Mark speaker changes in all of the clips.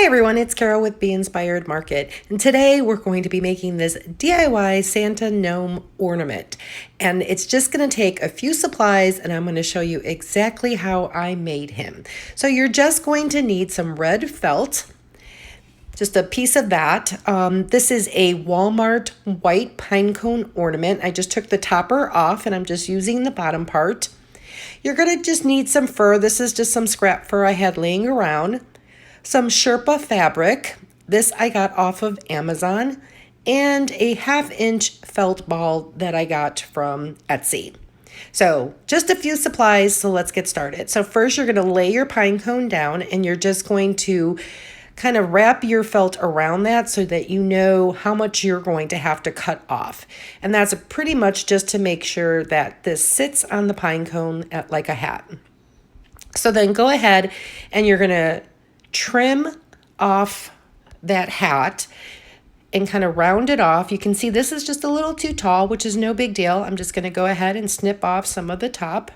Speaker 1: Hi everyone, it's Carol with Be Inspired Market, and today we're going to be making this DIY Santa Gnome Ornament. And it's just going to take a few supplies, and I'm going to show you exactly how I made him. So you're just going to need some red felt, just a piece of that. This is a Walmart white pine cone ornament. I just took the topper off and I'm just using the bottom part. You're going to just need some fur. This is just some scrap fur I had laying around. Some Sherpa fabric. This I got off of Amazon. And a 1/2-inch felt ball that I got from Etsy. So just a few supplies, so let's get started. So first you're going to lay your pine cone down and you're just going to kind of wrap your felt around that so that you know how much you're going to have to cut off. And that's pretty much just to make sure that this sits on the pine cone like a hat. So then go ahead and you're going to trim off that hat and kind of round it off. You can see this is just a little too tall, which is no big deal. I'm just going to go ahead and snip off some of the top.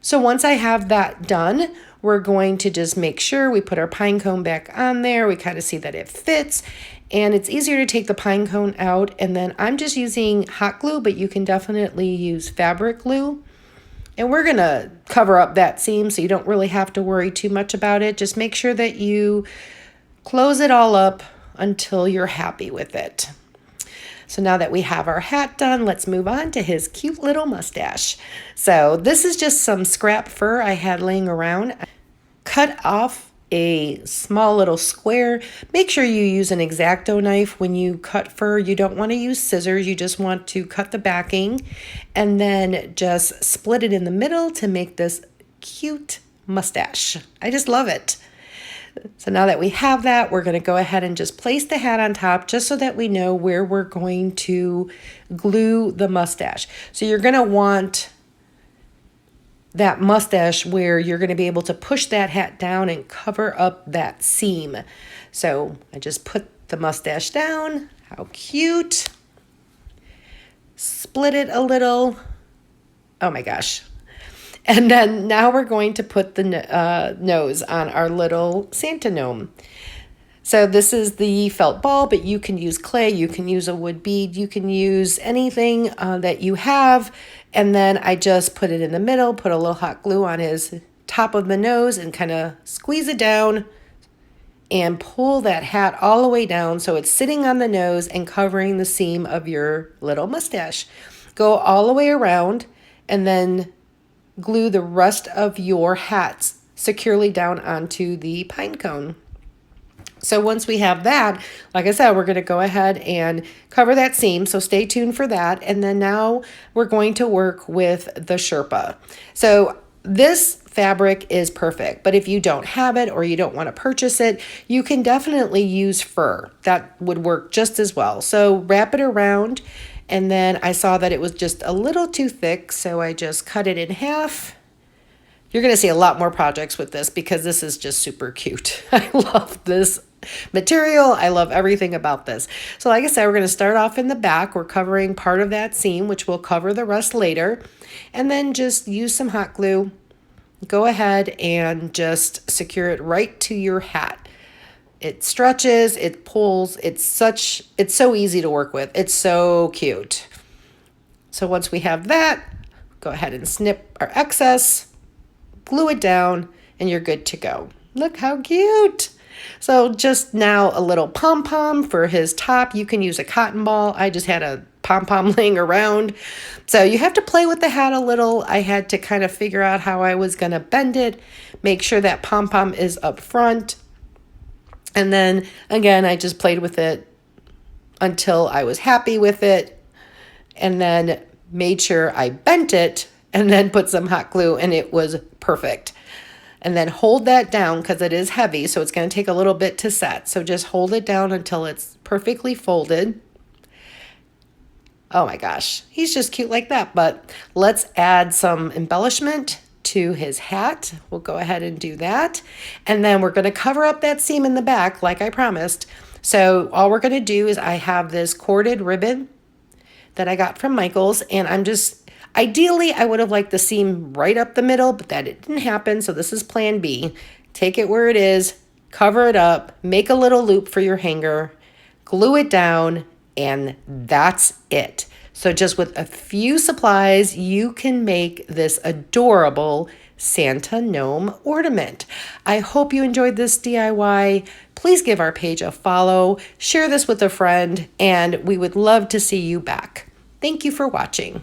Speaker 1: So once I have that done, we're going to just make sure we put our pine cone back on there. We kind of see that it fits, and it's easier to take the pine cone out. And then I'm just using hot glue, but you can definitely use fabric glue. And we're going to cover up that seam so you don't really have to worry too much about it. Just make sure that you close it all up until you're happy with it. So now that we have our hat done, let's move on to his cute little mustache. So this is just some scrap fur I had laying around. Cut off a small little square. Make sure you use an X-Acto knife when you cut fur. You don't want to use scissors. You just want to cut the backing and then just split it in the middle to make this cute mustache. I just love it. So now that we have that, we're going to go ahead and just place the hat on top just so that we know where we're going to glue the mustache. So you're going to want that mustache where you're going to be able to push that hat down and cover up that seam. So I just put the mustache down. How cute. Split it a little. Oh my gosh. And then now we're going to put the nose on our little Santa gnome. So this is the felt ball, but you can use clay, you can use a wood bead, you can use anything that you have. And then I just put it in the middle, put a little hot glue on his top of the nose and kind of squeeze it down and pull that hat all the way down so it's sitting on the nose and covering the seam of your little mustache. Go all the way around and then glue the rest of your hats securely down onto the pine cone. So once we have that, like I said, we're going to go ahead and cover that seam. So stay tuned for that. And then now we're going to work with the Sherpa. So this fabric is perfect, but if you don't have it or you don't want to purchase it, you can definitely use fur. That would work just as well. So wrap it around. And then I saw that it was just a little too thick, so I just cut it in half. You're going to see a lot more projects with this because this is just super cute. I love this material. I love everything about this. So like I said, we're going to start off in the back. We're covering part of that seam, which we'll cover the rest later. And then just use some hot glue. Go ahead and just secure it right to your hat. It stretches, it pulls, it's so easy to work with. It's so cute. So once we have that, go ahead and snip our excess, glue it down, and you're good to go. Look how cute. So just now a little pom-pom for his top. You can use a cotton ball. I just had a pom-pom laying around. So you have to play with the hat a little. I had to kind of figure out how I was going to bend it, make sure that pom-pom is up front. And then again, I just played with it until I was happy with it and then made sure I bent it and then put some hot glue and it was perfect. And then hold that down because it is heavy, so it's going to take a little bit to set. So just hold it down until it's perfectly folded. Oh my gosh, he's just cute like that. But let's add some embellishment to his hat. We'll go ahead and do that. And then we're going to cover up that seam in the back like I promised. So all we're going to do is I have this corded ribbon that I got from Michael's, and I'm just, ideally I would have liked the seam right up the middle, but that it didn't happen. So this is plan B. Take it where it is, cover it up, make a little loop for your hanger, glue it down, and that's it. So just with a few supplies, you can make this adorable Santa Gnome ornament. I hope you enjoyed this DIY. Please give our page a follow, share this with a friend, and we would love to see you back. Thank you for watching.